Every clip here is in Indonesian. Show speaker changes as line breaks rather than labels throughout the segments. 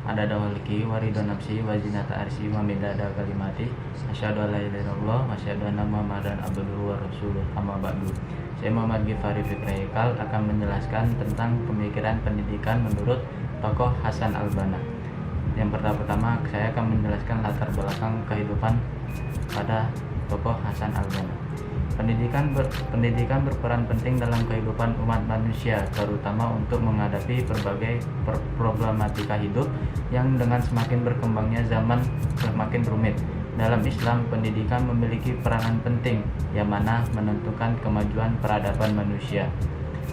adada khalqihi wa ridha nafsi wa zinata arsy wa midada kalimati asyhadu an la ilaha illallah wa asyhadu anna muhammadan abduhu wa rasuluh. Amma ba'du. Saya Muhammad Gifari Fikri Haikal akan menjelaskan tentang pemikiran pendidikan menurut tokoh Hasan al-Banna. Yang pertama saya akan menjelaskan latar belakang kehidupan pada tokoh Hasan al-Banna. Pendidikan berperan penting dalam kehidupan umat manusia, terutama untuk menghadapi berbagai problematika hidup yang dengan semakin berkembangnya zaman semakin rumit. Dalam Islam, pendidikan memiliki peranan penting yang mana menentukan kemajuan peradaban manusia.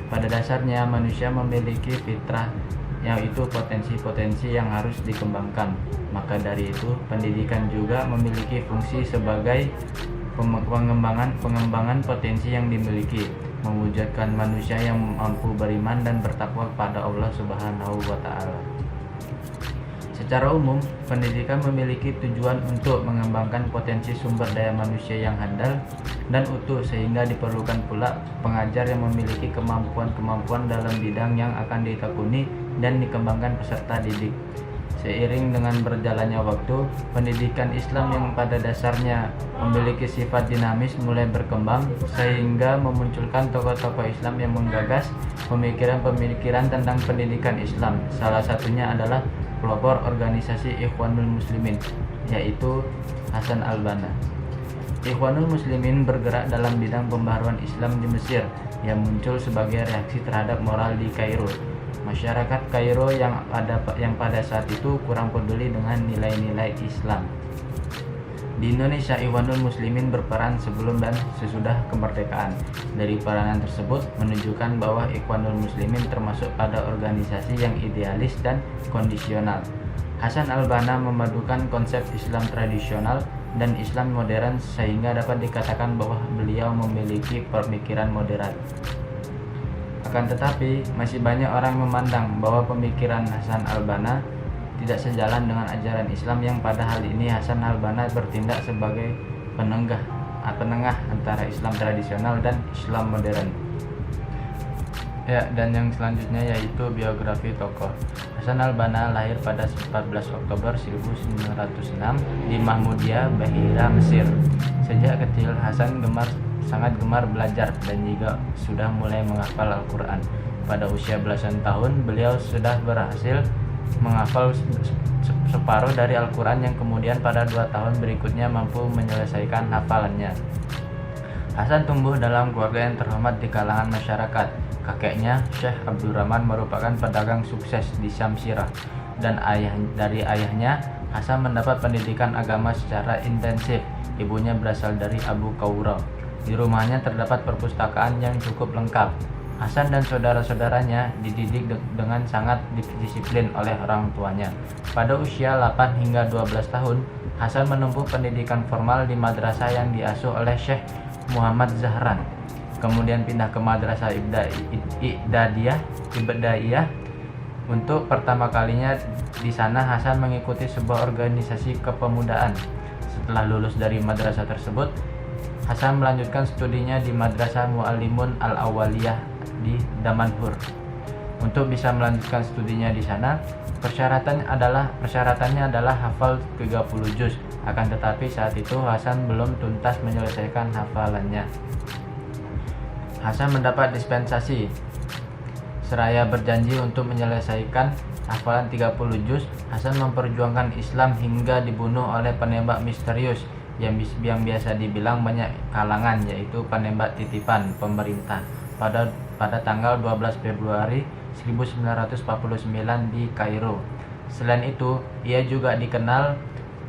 Pada dasarnya, manusia memiliki fitrah, yaitu potensi-potensi yang harus dikembangkan. Maka dari itu, pendidikan juga memiliki fungsi sebagai pengembangan potensi yang dimiliki, mewujudkan manusia yang mampu beriman dan bertakwa kepada Allah Subhanahu wa Ta'ala. Secara umum, pendidikan memiliki tujuan untuk mengembangkan potensi sumber daya manusia yang handal dan utuh, sehingga diperlukan pula pengajar yang memiliki kemampuan dalam bidang yang akan ditekuni dan dikembangkan peserta didik. Seiring dengan berjalannya waktu, pendidikan Islam yang pada dasarnya memiliki sifat dinamis mulai berkembang, sehingga memunculkan tokoh-tokoh Islam yang menggagas pemikiran-pemikiran tentang pendidikan Islam. Salah satunya adalah pelopor organisasi Ikhwanul Muslimin, yaitu Hasan al-Banna. Ikhwanul Muslimin bergerak dalam bidang pembaharuan Islam di Mesir yang muncul sebagai reaksi terhadap moral di Kairo. Masyarakat Kairo yang pada saat itu kurang peduli dengan nilai-nilai Islam. Di Indonesia, Ikhwanul Muslimin berperan sebelum dan sesudah kemerdekaan. Dari peranan tersebut menunjukkan bahwa Ikhwanul Muslimin termasuk pada organisasi yang idealis dan kondisional. Hasan al-Banna memadukan konsep Islam tradisional dan Islam modern, sehingga dapat dikatakan bahwa beliau memiliki pemikiran moderat. Akan tetapi, masih banyak orang memandang bahwa pemikiran Hasan al-Banna tidak sejalan dengan ajaran Islam, yang pada hal ini Hasan al-Banna bertindak sebagai penengah antara Islam tradisional dan Islam modern. Dan yang selanjutnya yaitu biografi tokoh. Hasan al-Banna lahir pada 14 Oktober 1906 di Mahmudiyah, Bahira, Mesir. Sejak kecil, Hasan sangat gemar belajar dan juga sudah mulai menghafal Al-Quran. Pada usia belasan tahun, beliau sudah berhasil menghafal separuh dari Al-Quran, yang kemudian pada 2 tahun berikutnya mampu menyelesaikan hafalannya. Hasan tumbuh dalam keluarga yang terhormat di kalangan masyarakat. Kakeknya, Syekh Abdurrahman, merupakan pedagang sukses di Syamsirah, dan dari ayahnya, Hasan mendapat pendidikan agama secara intensif. Ibunya berasal dari Abu Qawra. Di rumahnya terdapat perpustakaan yang cukup lengkap. Hasan dan saudara-saudaranya dididik dengan sangat disiplin oleh orang tuanya. Pada usia 8 hingga 12 tahun, Hasan menempuh pendidikan formal di madrasah yang diasuh oleh Syekh Muhammad Zahran. Kemudian pindah ke madrasah Ibtidaiyah. Untuk pertama kalinya di sana, Hasan mengikuti sebuah organisasi kepemudaan. Setelah lulus dari madrasah tersebut, Hasan melanjutkan studinya di Madrasah Muallimun Al-Awwaliyah di Damanhur. Untuk bisa melanjutkan studinya di sana, persyaratannya adalah hafal 30 juz. Akan tetapi saat itu Hasan belum tuntas menyelesaikan hafalannya. Hasan mendapat dispensasi. Seraya berjanji untuk menyelesaikan hafalan 30 juz, Hasan memperjuangkan Islam hingga dibunuh oleh penembak misterius yang biasa dibilang banyak kalangan, yaitu penembak titipan pemerintah pada tanggal 12 Februari 1949 di Kairo. Selain itu, ia juga dikenal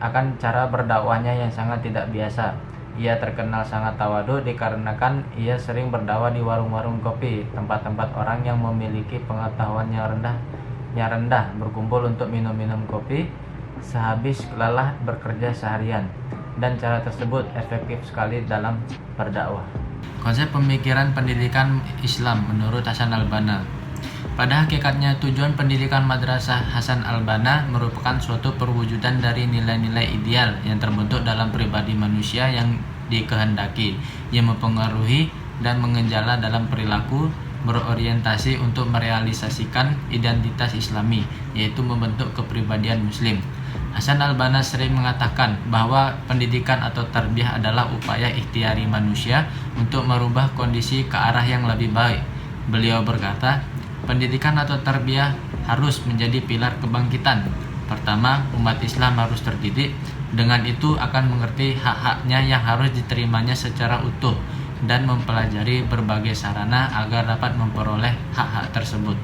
akan cara berdakwahnya yang sangat tidak biasa. Ia terkenal sangat tawadhu dikarenakan ia sering berdakwah di warung-warung kopi, tempat-tempat orang yang memiliki pengetahuan yang rendah berkumpul untuk minum-minum kopi sehabis lelah bekerja seharian. Dan cara tersebut efektif sekali dalam berdakwah. Konsep pemikiran pendidikan Islam menurut Hasan al-Banna. Pada hakikatnya, tujuan pendidikan madrasah Hasan al-Banna merupakan suatu perwujudan dari nilai-nilai ideal yang terbentuk dalam pribadi manusia yang dikehendaki, yang mempengaruhi dan mengenjala dalam perilaku berorientasi untuk merealisasikan identitas Islami, yaitu membentuk kepribadian Muslim. Hasan al-Banna sering mengatakan bahwa pendidikan atau tarbiyah adalah upaya ikhtiari manusia untuk merubah kondisi ke arah yang lebih baik. Beliau berkata, pendidikan atau tarbiyah harus menjadi pilar kebangkitan. Pertama, umat Islam harus terdidik, dengan itu akan mengerti hak-haknya yang harus diterimanya secara utuh dan mempelajari berbagai sarana agar dapat memperoleh hak-hak tersebut.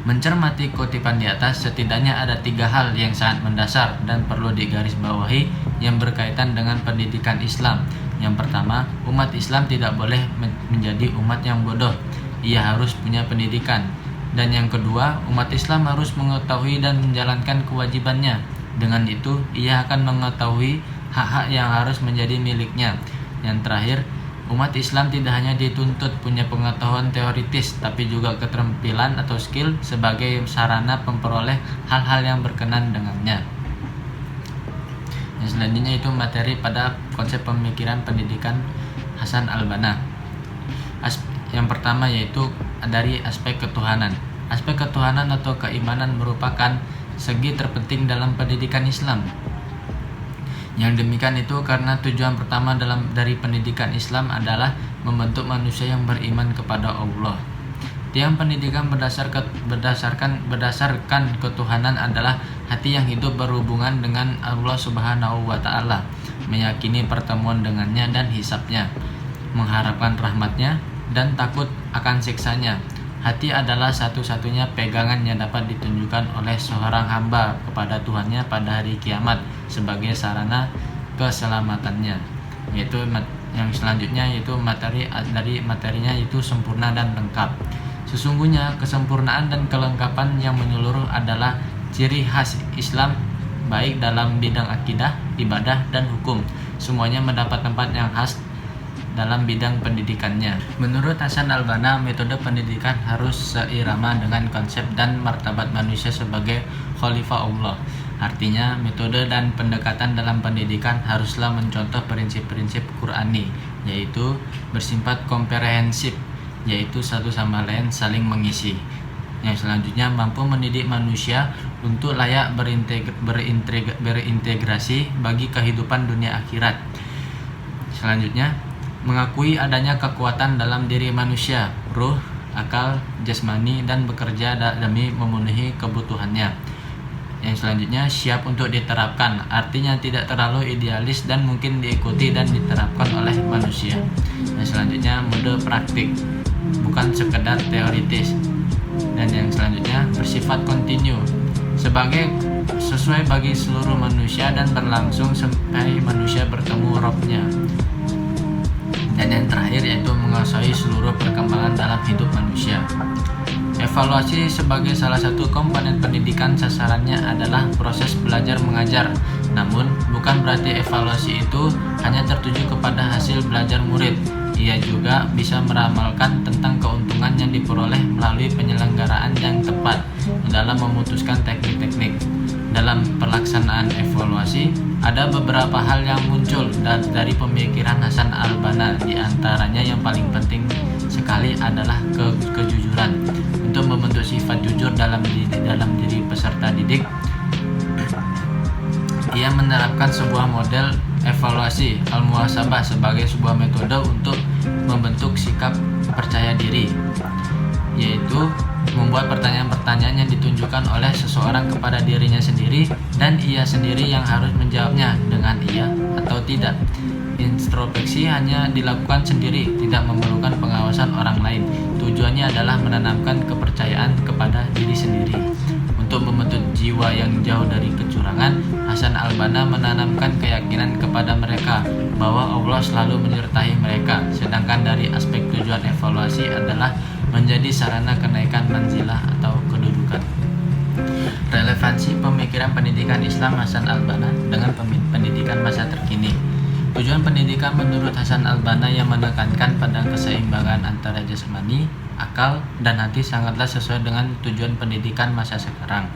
Mencermati kutipan di atas, setidaknya ada 3 hal yang sangat mendasar dan perlu digarisbawahi yang berkaitan dengan pendidikan Islam. Yang pertama, umat Islam tidak boleh menjadi umat yang bodoh. Ia harus punya pendidikan. Dan yang kedua, umat Islam harus mengetahui dan menjalankan kewajibannya. Dengan itu, ia akan mengetahui hak-hak yang harus menjadi miliknya. Yang terakhir, umat Islam tidak hanya dituntut punya pengetahuan teoritis, tapi juga keterampilan atau skill sebagai sarana memperoleh hal-hal yang berkenan dengannya. Yang selanjutnya itu materi pada konsep pemikiran pendidikan Hasan al-Banna. Yang pertama yaitu dari aspek ketuhanan. Aspek ketuhanan atau keimanan merupakan segi terpenting dalam pendidikan Islam. Yang demikian itu karena tujuan pertama dari pendidikan Islam adalah membentuk manusia yang beriman kepada Allah. Tiang pendidikan berdasarkan ketuhanan adalah hati yang hidup berhubungan dengan Allah Subhanahu wa Ta'ala, meyakini pertemuan dengannya dan hisabnya, mengharapkan rahmatnya dan takut akan siksanya. Hati adalah satu-satunya pegangan yang dapat ditunjukkan oleh seorang hamba kepada Tuhannya pada hari kiamat sebagai sarana keselamatannya. Yaitu yang selanjutnya yaitu materinya itu sempurna dan lengkap. Sesungguhnya kesempurnaan dan kelengkapan yang menyeluruh adalah ciri khas Islam, baik dalam bidang akidah, ibadah, dan hukum. Semuanya mendapat tempat yang khas dalam bidang pendidikannya. Menurut Hasan al-Banna, metode pendidikan harus seirama dengan konsep dan martabat manusia sebagai khalifah Allah. Artinya, metode dan pendekatan dalam pendidikan haruslah mencontoh prinsip-prinsip Qur'ani, yaitu bersifat komprehensif, yaitu satu sama lain saling mengisi. Yang selanjutnya mampu mendidik manusia untuk layak berintegrasi bagi kehidupan dunia akhirat. Selanjutnya, mengakui adanya kekuatan dalam diri manusia, ruh, akal, jasmani, dan bekerja demi memenuhi kebutuhannya. Yang selanjutnya, siap untuk diterapkan, artinya tidak terlalu idealis dan mungkin diikuti dan diterapkan oleh manusia. Yang selanjutnya, mode praktik, bukan sekedar teoritis. Dan yang selanjutnya, bersifat kontinu, sesuai bagi seluruh manusia dan berlangsung sampai manusia bertemu Rabb-nya. Dan yang terakhir yaitu menguasai seluruh perkembangan dalam hidup manusia. Evaluasi sebagai salah satu komponen pendidikan sasarannya adalah proses belajar mengajar. Namun, bukan berarti evaluasi itu hanya tertuju kepada hasil belajar murid. Ia juga bisa meramalkan tentang keuntungan yang diperoleh melalui penyelenggaraan yang tepat dalam memutuskan teknik-teknik. Dalam pelaksanaan evaluasi, ada beberapa hal yang muncul dari pemikiran Hasan al-Banna. Di antaranya yang paling penting sekali adalah kejujuran. Untuk membentuk sifat jujur dalam diri peserta didik, ia menerapkan sebuah model evaluasi al-muhasabah sebagai sebuah metode untuk membentuk sikap percaya diri, yaitu membuat pertanyaan-pertanyaan yang ditunjukkan oleh seseorang kepada dirinya sendiri dan ia sendiri yang harus menjawabnya dengan iya atau tidak. Introspeksi hanya dilakukan sendiri, tidak memerlukan pengawasan orang lain. Tujuannya adalah menanamkan kepercayaan kepada diri sendiri. Untuk membentuk jiwa yang jauh dari kecurangan, Hasan al-Banna menanamkan keyakinan kepada mereka bahwa Allah selalu menyertai mereka. Sedangkan dari aspek tujuan evaluasi adalah menjadi sarana kenaikan manzilah atau kedudukan. Relevansi pemikiran pendidikan Islam Hasan al-Banna dengan pendidikan masa terkini. Tujuan pendidikan menurut Hasan al-Banna yang menekankan pada keseimbangan antara jasmani, akal, dan hati sangatlah sesuai dengan tujuan pendidikan masa sekarang.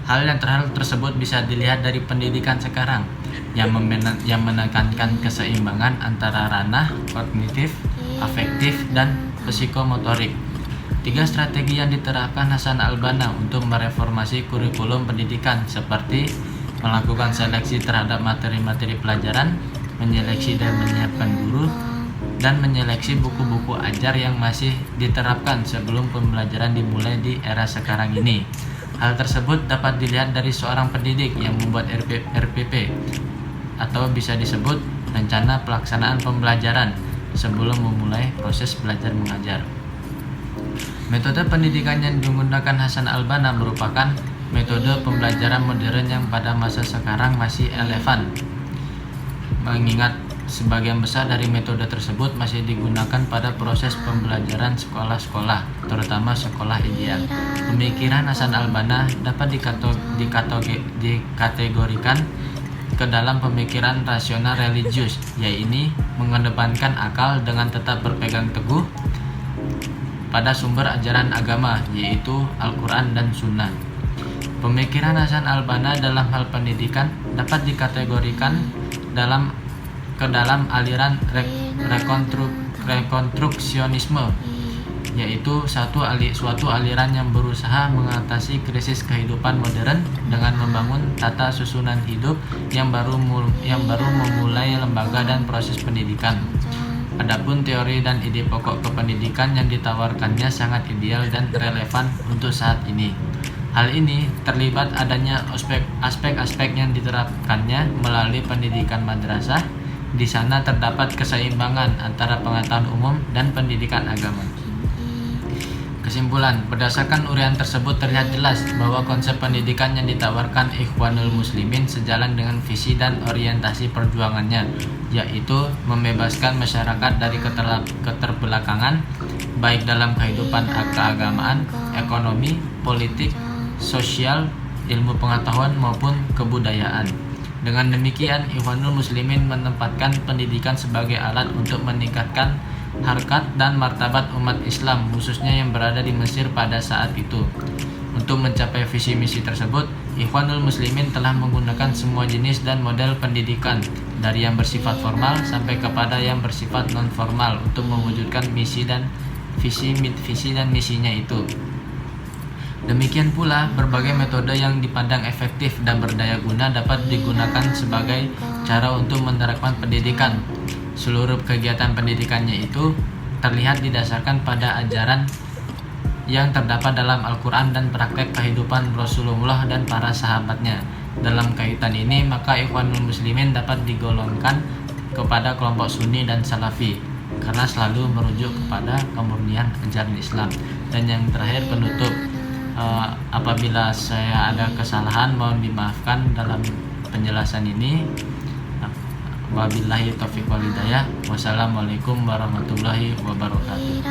Hal yang tersebut bisa dilihat dari pendidikan sekarang yang menekankan keseimbangan antara ranah kognitif, afektif, dan psikomotorik. 3 strategi yang diterapkan Hasan al-Banna untuk mereformasi kurikulum pendidikan seperti melakukan seleksi terhadap materi-materi pelajaran, menyeleksi dan menyiapkan guru, dan menyeleksi buku-buku ajar yang masih diterapkan sebelum pembelajaran dimulai di era sekarang ini. Hal tersebut dapat dilihat dari seorang pendidik yang membuat RPP atau bisa disebut rencana pelaksanaan pembelajaran sebelum memulai proses belajar mengajar. Metode pendidikan yang digunakan Hasan al-Banna merupakan metode pembelajaran modern yang pada masa sekarang masih relevan, mengingat sebagian besar dari metode tersebut masih digunakan pada proses pembelajaran sekolah-sekolah, terutama sekolah ideal. Pemikiran Hasan al-Banna dapat dikategorikan ke dalam pemikiran rasional religius, yaitu mengedepankan akal dengan tetap berpegang teguh pada sumber ajaran agama, yaitu Al-Quran dan Sunnah. Pemikiran Hasan al-Banna dalam hal pendidikan dapat dikategorikan ke dalam aliran rekonstruksionisme, yaitu suatu aliran yang berusaha mengatasi krisis kehidupan modern dengan membangun tata susunan hidup yang baru memulai lembaga dan proses pendidikan. Adapun teori dan ide pokok kependidikan yang ditawarkannya sangat ideal dan relevan untuk saat ini. Hal ini terlibat adanya aspek-aspek yang diterapkannya melalui pendidikan madrasah. Di sana terdapat keseimbangan antara pengetahuan umum dan pendidikan agama. Kesimpulan, berdasarkan uraian tersebut terlihat jelas bahwa konsep pendidikan yang ditawarkan Ikhwanul Muslimin sejalan dengan visi dan orientasi perjuangannya, yaitu membebaskan masyarakat dari keterbelakangan, baik dalam kehidupan keagamaan, ekonomi, politik, sosial, ilmu pengetahuan maupun kebudayaan. Dengan demikian, Ikhwanul Muslimin menempatkan pendidikan sebagai alat untuk meningkatkan harkat dan martabat umat Islam, khususnya yang berada di Mesir pada saat itu. Untuk mencapai visi misi tersebut, Ikhwanul Muslimin telah menggunakan semua jenis dan model pendidikan, dari yang bersifat formal sampai kepada yang bersifat non-formal, untuk mewujudkan visi dan misinya itu. Demikian pula, berbagai metode yang dipandang efektif dan berdaya guna dapat digunakan sebagai cara untuk menerapkan pendidikan. Seluruh kegiatan pendidikannya itu terlihat didasarkan pada ajaran yang terdapat dalam Al-Quran dan praktek kehidupan Rasulullah dan para sahabatnya. Dalam kaitan ini, maka Ikhwanul Muslimin dapat digolongkan kepada kelompok Sunni dan Salafi karena selalu merujuk kepada kemurnian ajaran Islam. Dan yang terakhir, penutup, apabila saya ada kesalahan mohon dimaafkan dalam penjelasan ini. Wabillahi taufiq wal hidayah. Wassalamualaikum warahmatullahi wabarakatuh.